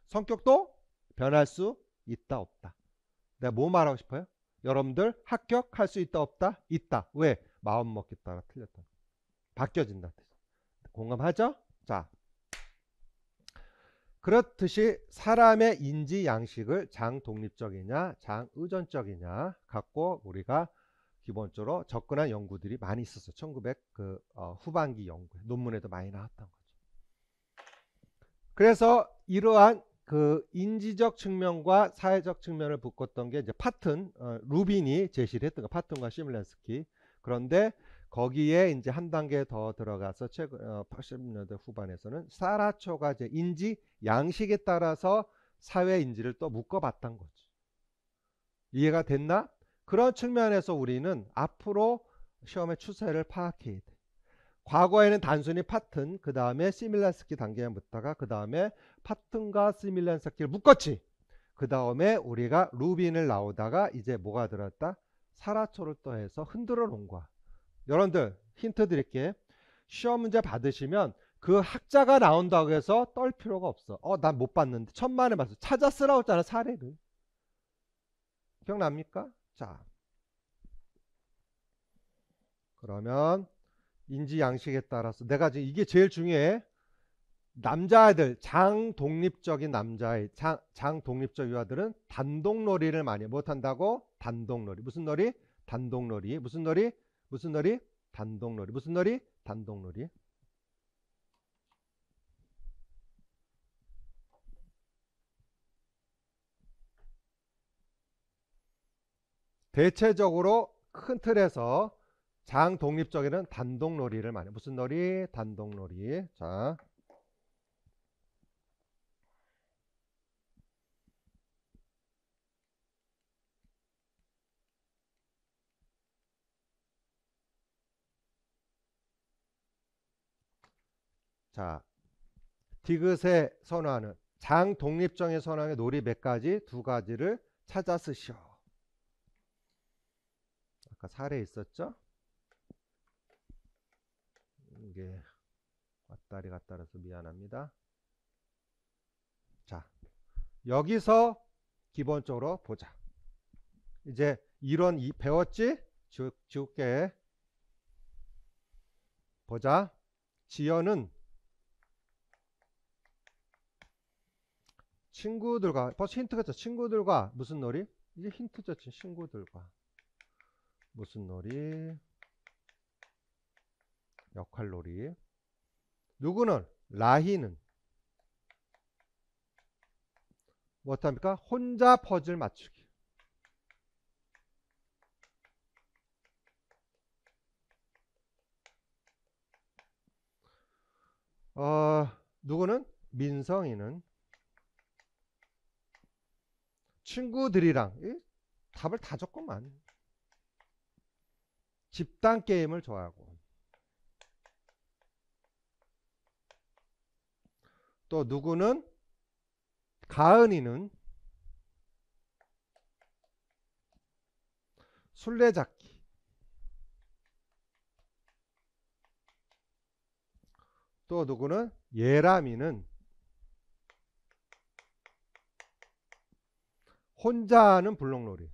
성격도 변할 수 있다, 없다. 내가 뭐 말하고 싶어요? 여러분들 합격할 수 있다, 없다? 있다. 왜? 마음 먹기 따라 틀렸다. 바뀌어진다. 공감하죠? 자, 그렇듯이 사람의 인지 양식을 장독립적이냐 장의존적이냐 갖고 우리가 기본적으로 접근한 연구들이 많이 있었어요. 1900 후반기 연구 논문에도 많이 나왔던 거죠. 그래서 이러한 그 인지적 측면과 사회적 측면을 묶었던 게 이제 파튼 루빈이 제시를 했던 거 파튼과 시밀란스키. 그런데 거기에 이제 한 단계 더 들어가서 최근 80년대 후반에서는 사라초가 이제 인지 양식에 따라서 사회 인지를 또 묶어봤던 거죠. 이해가 됐나? 그런 측면에서 우리는 앞으로 시험의 추세를 파악해야 돼. 과거에는 단순히 파튼, 그 다음에 시밀란스키 단계에 묻다가 그 다음에 파튼과 시밀란스키를 묶었지. 그 다음에 우리가 루빈을 나오다가 이제 뭐가 들었다? 사라초를 또 해서 흔들어 놓은 거야. 여러분들 힌트 드릴게. 시험 문제 받으시면 그 학자가 나온다고 해서 떨 필요가 없어. 난 못 봤는데 천만에 봤어. 찾아 쓰라고 했잖아 사례를. 기억납니까? 자, 그러면 인지 양식에 따라서 내가 지금 이게 제일 중요해. 남자애들 장독립적인 남자애 장독립적 유아들은 단독놀이를 많이 못한다고. 단독놀이 무슨 놀이? 단독놀이 무슨 놀이? 무슨 놀이? 단독놀이 무슨 놀이? 단독놀이. 대체적으로 큰 틀에서 장독립적에는 단독놀이를 많이 무슨 놀이? 단독놀이. 자, 디귿의 선호하는 장독립적인 선호하는 놀이 몇 가지? 2가지를 찾아 쓰시오. 아까 사례 있었죠? 이게 왔다리 갔다라서 미안합니다. 자, 여기서 기본적으로 보자. 이제 이론 배웠지? 지울게. 보자. 지연은 친구들과 벌써 힌트가 죠. 친구들과 무슨 놀이? 이제 힌트죠. 친구들과 무슨 놀이? 역할놀이. 누구는? 라희는 뭐합니까? 혼자 퍼즐 맞추기. 누구는? 민성이는 친구들이랑 답을 다 줬구만. 집단 게임을 좋아하고. 또 누구는 가은이는 술래잡기. 또 누구는 예람이는 혼자 하는 블록놀이.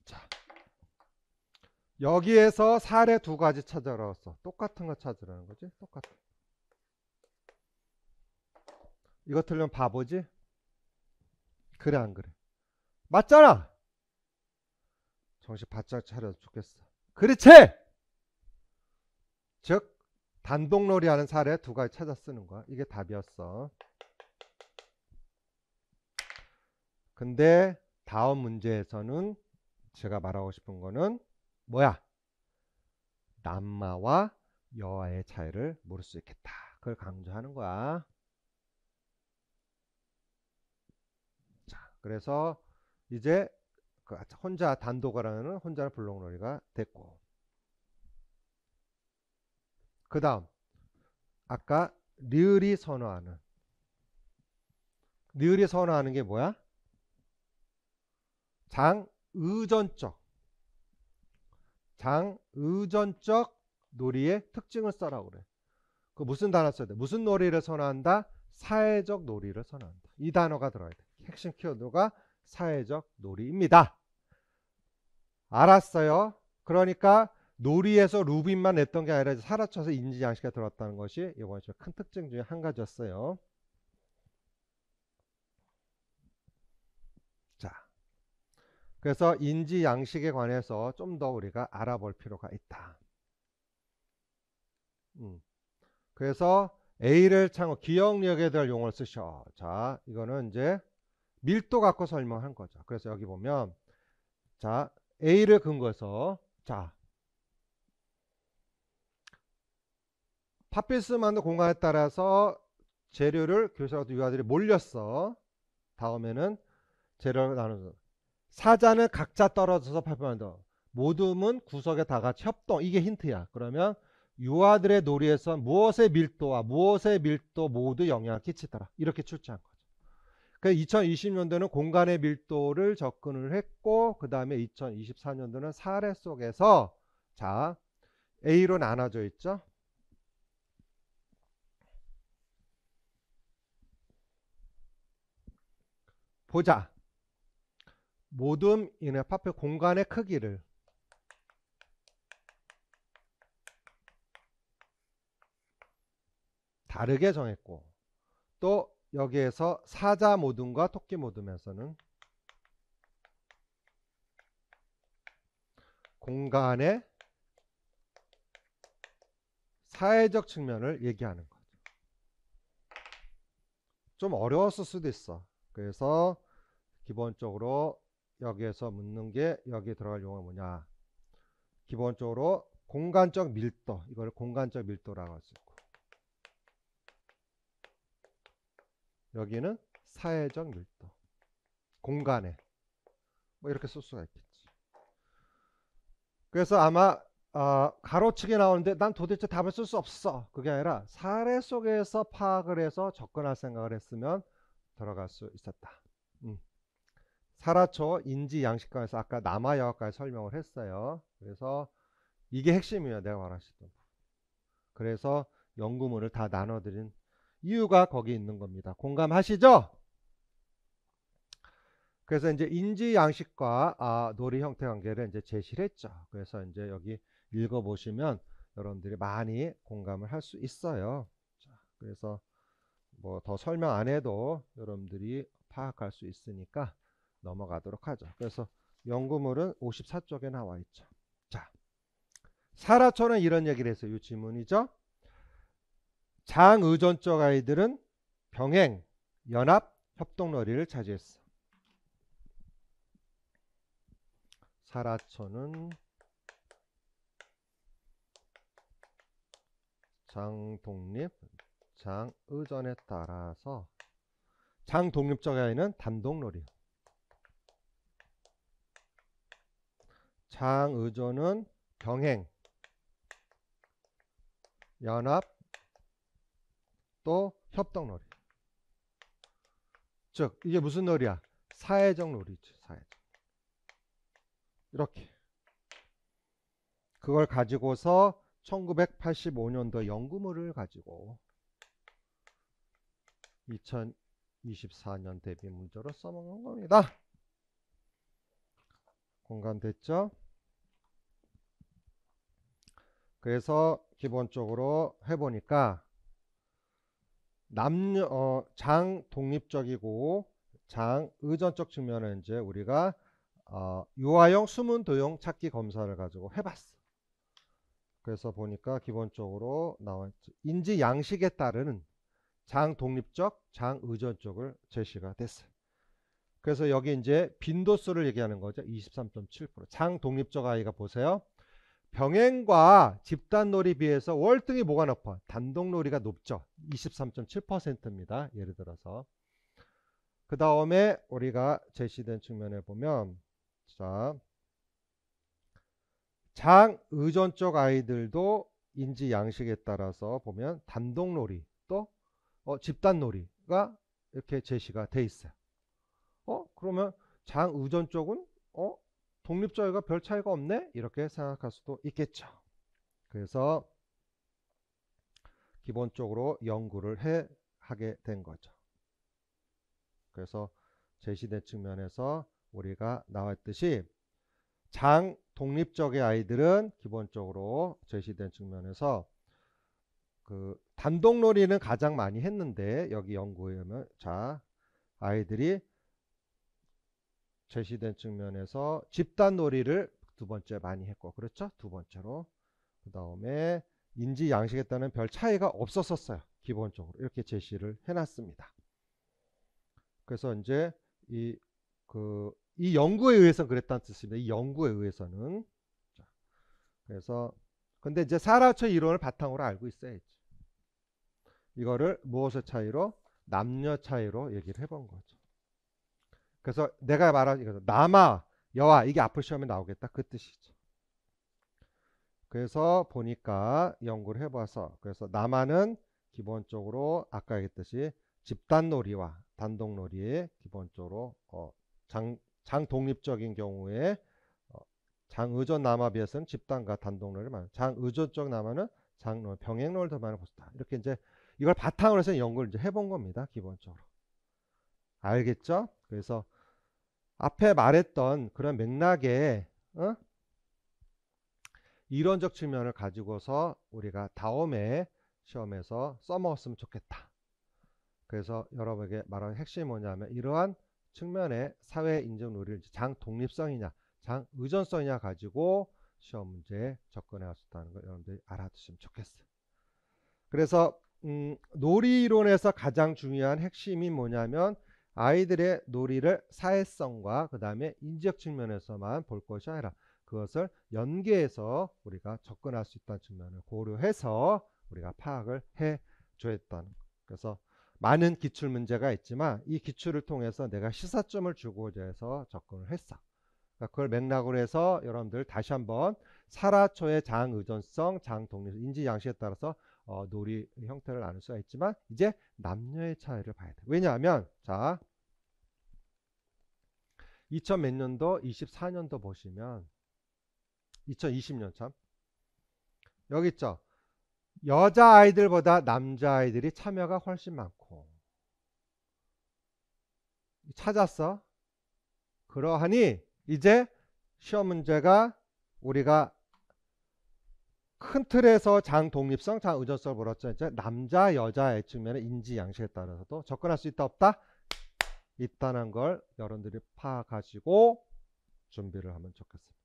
자, 여기에서 사례 두 가지 찾아라서 똑같은 거 찾으라는 거지. 똑같은. 이거 틀리면 바보지? 그래 안 그래? 맞잖아. 정신 바짝 차려 죽겠어. 그렇지. 즉 단독놀이 하는 사례 두 가지 찾아 쓰는 거야. 이게 답이었어. 근데 다음 문제에서는 제가 말하고 싶은 거는 뭐야? 남마와 여아의 차이를 모를 수 있겠다. 그걸 강조하는 거야. 자, 그래서 이제 혼자 단독을 하는 혼자 블록놀이가 됐고, 그 다음 아까 리을이 선호하는 게 뭐야? 장의전적 놀이의 특징을 써라고 그래. 그 무슨 단어 써야 돼? 무슨 놀이를 선호한다? 사회적 놀이를 선호한다. 이 단어가 들어야 돼. 핵심 키워드가 사회적 놀이입니다. 알았어요. 그러니까 놀이에서 루빈만 냈던 게 아니라 사라쳐서 인지 양식이 들어왔다는 것이 이번 시험 큰 특징 중에 한 가지였어요. 자, 그래서 인지 양식에 관해서 좀 더 우리가 알아볼 필요가 있다. 그래서 A를 참고 기억력에 대한 용어를 쓰셔. 자, 이거는 이제 밀도 갖고 설명한 거죠. 그래서 여기 보면 자, A를 근거해서 자, 팥빛을 만든 공간에 따라서 재료를 교사하고 유아들이 몰렸어. 다음에는 재료를 나누는 사자는 각자 떨어져서 발표한다. 모둠은 구석에 다 같이 협동. 이게 힌트야. 그러면 유아들의 놀이에서 무엇의 밀도 모두 영향을 끼치더라. 이렇게 출제한 거죠. 그래서 2020년도는 공간의 밀도를 접근을 했고, 그 다음에 2024년도는 사례 속에서 자 A로 나눠져 있죠. 보자. 모둠 인의 파표 공간의 크기를 다르게 정했고, 또 여기에서 사자 모둠과 토끼 모둠에서는 공간의 사회적 측면을 얘기하는 거죠. 좀 어려웠을 수도 있어. 그래서 기본적으로 여기에서 묻는 게 여기 들어갈 용어가 뭐냐. 기본적으로 공간적 밀도, 이걸 공간적 밀도라고 할 수 있고, 여기는 사회적 밀도, 공간에 뭐 이렇게 쓸 수가 있겠지. 그래서 아마 가로치기 나오는데 난 도대체 답을 쓸 수 없어. 그게 아니라 사례 속에서 파악을 해서 접근할 생각을 했으면 들어갈 수 있었다. 사라초 인지 양식관에서 아까 남아여까지 설명을 했어요. 그래서 이게 핵심이에요. 내가 말하셨던. 그래서 연구문을 다 나눠드린 이유가 거기 있는 겁니다. 공감하시죠? 그래서 이제 인지 양식과 놀이 형태 관계를 이제 제시를 했죠. 그래서 이제 여기 읽어보시면 여러분들이 많이 공감을 할 수 있어요. 자, 그래서 뭐 더 설명 안 해도 여러분들이 파악할 수 있으니까 넘어가도록 하죠. 그래서 연구물은 54쪽에 나와 있죠. 자, 사라초는 이런 얘기를 했어요. 이 지문이죠. 장의존적 아이들은 병행, 연합, 협동놀이를 차지했어. 사라초는 장독립, 장의존에 따라서 장독립적 아이는 단독놀이, 장의존은 병행, 연합, 또 협동놀이. 즉 이게 무슨 놀이야? 사회적 놀이지. 사회적. 이렇게 그걸 가지고서 1985년도 연구물을 가지고 2024년 대비 문제로 써먹은 겁니다. 공감됐죠? 그래서 기본적으로 해보니까 장 독립적이고 장 의존적 측면은 이제 우리가 유아용 수문 도용 찾기 검사를 가지고 해봤어. 그래서 보니까 기본적으로 나왔죠. 인지 양식에 따르는 장 독립적, 장 의존적을 제시가 됐어요. 그래서 여기 이제 빈도수를 얘기하는 거죠. 23.7%. 장 독립적 아이가 보세요. 병행과 집단놀이 비해서 월등히 뭐가 높아? 단독놀이가 높죠. 23.7%입니다. 예를 들어서. 그 다음에 우리가 제시된 측면에 보면 자, 장의존적 아이들도 인지 양식에 따라서 보면 단독놀이 또 집단놀이가 이렇게 제시가 돼 있어요. 그러면 장의존 쪽은 독립적이가 별 차이가 없네? 이렇게 생각할 수도 있겠죠. 그래서 기본적으로 연구를 하게 된 거죠. 그래서 제시된 측면에서 우리가 나왔듯이 장 독립적의 아이들은 기본적으로 제시된 측면에서 그 단독놀이는 가장 많이 했는데 여기 연구에 보면 자 아이들이 제시된 측면에서 집단놀이를 두 번째 많이 했고 그렇죠? 두 번째로 그 다음에 인지 양식에 따른 별 차이가 없었어요. 기본적으로 이렇게 제시를 해놨습니다. 그래서 이제 이 연구에 의해서는 그랬다는 뜻입니다. 이 연구에 의해서는. 자, 그래서 근데 이제 사라초 이론을 바탕으로 알고 있어야지. 이거를 무엇의 차이로? 남녀 차이로 얘기를 해본 거죠. 그래서 내가 말한 이거 남아 여아 이게 앞으로 시험에 나오겠다 그 뜻이죠. 그래서 보니까 연구를 해봐서 그래서 남아는 기본적으로 아까 얘기했듯이 집단놀이와 단독놀이에 기본적으로 장독립적인 경우에 장의존 남아 비해서는 집단과 단독놀이를 많은 장의존적 남아는 병행놀을 더 많이 보다. 이렇게 이제 이걸 바탕으로 해서 연구를 이제 해본 겁니다. 기본적으로 알겠죠? 그래서 앞에 말했던 그런 맥락에 이론적 측면을 가지고서 우리가 다음에 시험에서 써먹었으면 좋겠다. 그래서 여러분에게 말하는 핵심이 뭐냐면 이러한 측면의 사회 인정 논리를 장 독립성이냐 장 의존성이냐 가지고 시험 문제에 접근해 갈 수 있다는 걸 여러분들이 알아두시면 좋겠어요. 그래서 놀이론에서 가장 중요한 핵심이 뭐냐면 아이들의 놀이를 사회성과 그 다음에 인지적 측면에서만 볼 것이 아니라 그것을 연계해서 우리가 접근할 수 있다는 측면을 고려해서 우리가 파악을 해줘야 했다는 것. 그래서 많은 기출 문제가 있지만 이 기출을 통해서 내가 시사점을 주고자 해서 접근을 했어. 그러니까 그걸 맥락으로 해서 여러분들 다시 한번 사라초의 장의존성, 장독립, 인지양식에 따라서 놀이 형태를 나눌 수가 있지만 이제 남녀의 차이를 봐야 돼. 왜냐하면 자 2000 몇 년도 24년도 보시면 2020년 참 여기 있죠. 여자아이들보다 남자아이들이 참여가 훨씬 많고 찾았어. 그러하니 이제 시험 문제가 우리가 큰 틀에서 장 독립성, 장 의존성을 물었죠. 이제 남자, 여자의 측면의 인지 양식에 따라서도 접근할 수 있다 없다? 있다는 걸 여러분들이 파악하시고 준비를 하면 좋겠습니다.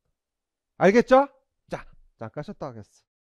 알겠죠? 자, 잠깐 쉬었다 하겠습니다.